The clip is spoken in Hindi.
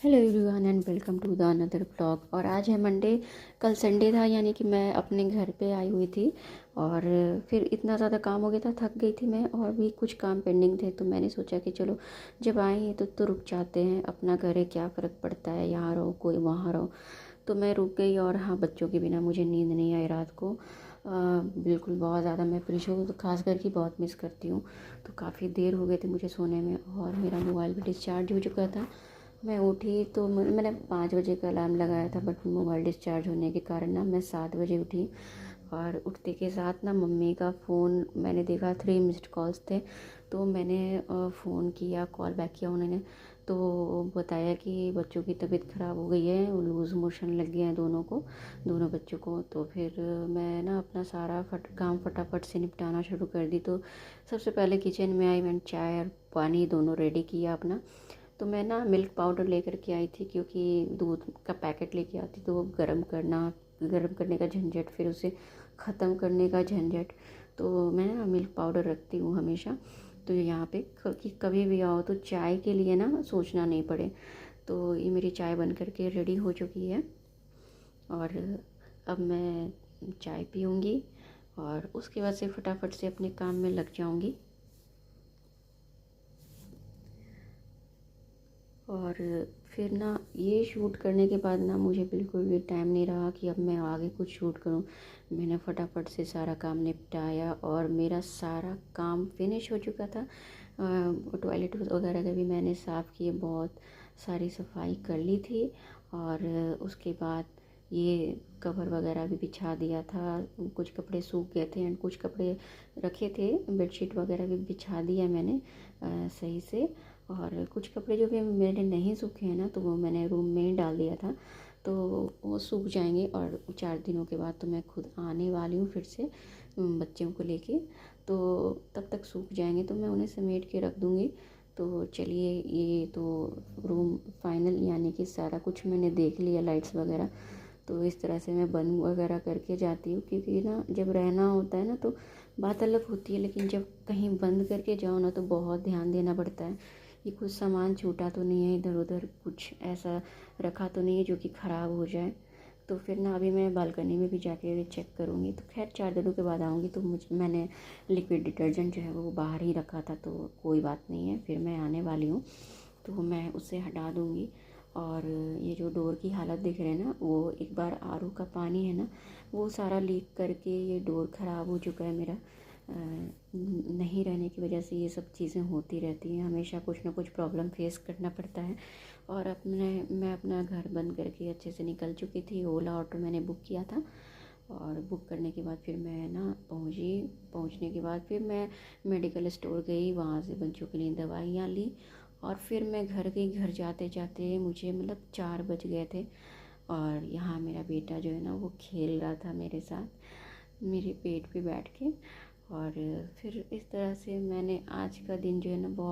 Hello everyone and welcome to the another blog. और आज है मंडे। कल संडे था, यानी कि मैं अपने घर पे आई हुई थी और फिर इतना ज़्यादा काम हो गया था, थक गई थी मैं और भी कुछ काम पेंडिंग थे। तो मैंने सोचा कि चलो जब आए हैं तो रुक जाते हैं, अपना घर है, क्या फ़र्क पड़ता है, यहाँ रहो कोई वहाँ रहो। तो मैं रुक गई। और हाँ, बच्चों के बिना मुझे नींद नहीं आई रात को। बिल्कुल बहुत ज़्यादा मैं फ्रेश हूँ, तो खास करके बहुत मिस करती हूँ। तो काफ़ी देर हो गई थी मुझे सोने में और मेरा मोबाइल भी डिस्चार्ज हो चुका था। मैं उठी तो मैंने 5 बजे का अलार्म लगाया था, बट मोबाइल डिस्चार्ज होने के कारण ना मैं 7 बजे उठी। और उठते के साथ ना मम्मी का फ़ोन मैंने देखा, 3 मिस्ड कॉल्स थे। तो मैंने फ़ोन किया, कॉल बैक किया उन्होंने। तो बताया कि बच्चों की तबीयत ख़राब हो गई है, लूज़ मोशन लग गया है दोनों को, दोनों बच्चों को। तो फिर मैं ना अपना सारा काम फटाफट से निपटाना शुरू कर दी। तो सबसे पहले किचन में आई, मैंने चाय और पानी दोनों रेडी किया अपना। तो मैं ना मिल्क पाउडर लेकर के आई थी, क्योंकि दूध का पैकेट लेके आती तो वो गर्म करने का झंझट, फिर उसे ख़त्म करने का झंझट। तो मैं ना मिल्क पाउडर रखती हूँ हमेशा। तो यहाँ पे कि कभी भी आओ तो चाय के लिए ना सोचना नहीं पड़े। तो ये मेरी चाय बन करके रेडी हो चुकी है और अब मैं चाय पीऊँगी और उसके बाद से फटाफट से अपने काम में लग जाऊँगी। और फिर ना ये शूट करने के बाद ना मुझे बिल्कुल भी टाइम नहीं रहा कि अब मैं आगे कुछ शूट करूं। मैंने फटाफट से सारा काम निपटाया और मेरा सारा काम फिनिश हो चुका था। टॉयलेट वगैरह का भी मैंने साफ़ किए, बहुत सारी सफाई कर ली थी। और उसके बाद ये कवर वगैरह भी बिछा दिया था। कुछ कपड़े सूख गए थे एंड कुछ कपड़े रखे थे, बेडशीट वगैरह भी बिछा दिया मैंने सही से। और कुछ कपड़े जो भी मेरे नहीं सूखे हैं ना, तो वो मैंने रूम में ही डाल दिया था। तो वो सूख जाएंगे और 4 दिनों के बाद तो मैं खुद आने वाली हूँ फिर से बच्चों को लेके। तो तब तक सूख जाएंगे तो मैं उन्हें समेट के रख दूँगी। तो चलिए, ये तो रूम फाइनल, यानी कि सारा कुछ मैंने देख लिया, लाइट्स वगैरह। तो इस तरह से मैं बंद वगैरह करके जाती हूँ, क्योंकि ना जब रहना होता है ना तो बात अलग होती है, लेकिन जब कहीं बंद करके जाओ ना तो बहुत ध्यान देना पड़ता है कि कुछ सामान छूटा तो नहीं है, इधर उधर कुछ ऐसा रखा तो नहीं है जो कि ख़राब हो जाए। तो फिर ना अभी मैं बालकनी में भी जाके चेक करूँगी। तो खैर 4 दिनों के बाद आऊँगी। तो मैंने लिक्विड डिटर्जेंट जो है वो बाहर ही रखा था, तो कोई बात नहीं है, फिर मैं आने वाली हूँ तो मैं उसे हटा दूँगी। और ये जो डोर की हालत दिख रही है ना, वो एक बार आरओ का पानी है ना, वो सारा लीक करके ये डोर ख़राब हो चुका है मेरा। नहीं रहने की वजह से ये सब चीज़ें होती रहती हैं, हमेशा कुछ ना कुछ प्रॉब्लम फेस करना पड़ता है। और मैं अपना घर बंद करके अच्छे से निकल चुकी थी। ओला ऑटो मैंने बुक किया था और बुक करने के बाद फिर मैं ना पहुंचने के बाद फिर मैं मेडिकल स्टोर गई, वहाँ से बच्चों के लिए दवाइयाँ ली और फिर मैं घर गई। घर जाते जाते मुझे मतलब 4 बज गए थे। और यहाँ मेरा बेटा जो है ना वो खेल रहा था मेरे साथ, मेरे पेट पे बैठ के। और फिर इस तरह से मैंने आज का दिन जो है ना बहुत